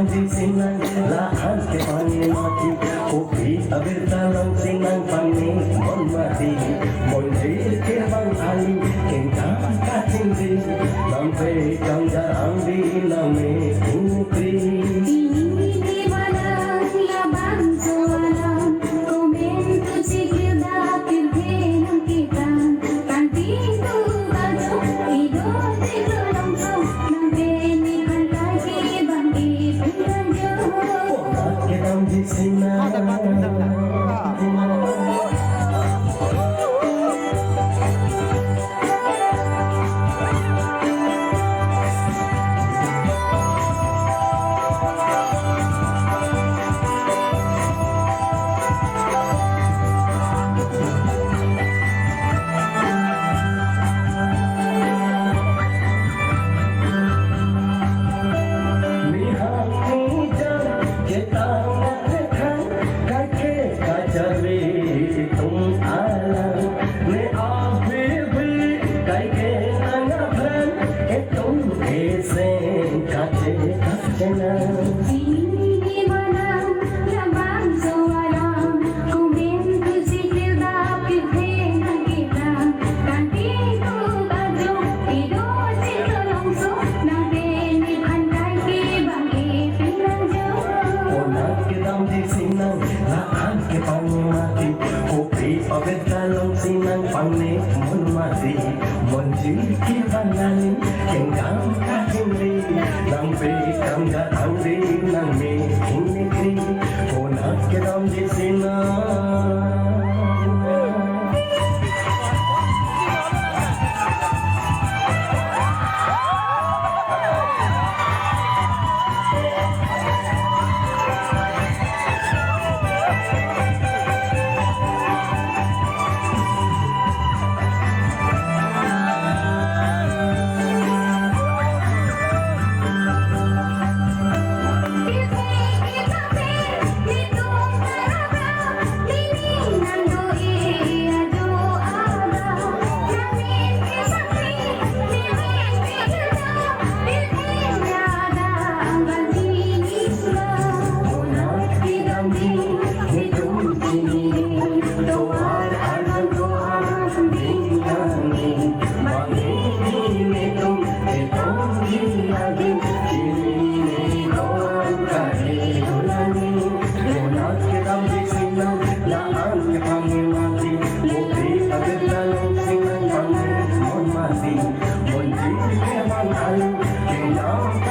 di sinang lahan ke pani mati kopi abir talang sinang pani mon mati mon jir ke bang ali kengkam kacing di lampe kangga ambi name putri sinang pane mon mati mon jir ki bangalin kengkam kacimri lampe kamga angri nang me inekri onak kedam di sinang Mon jir ke bang ali kengkam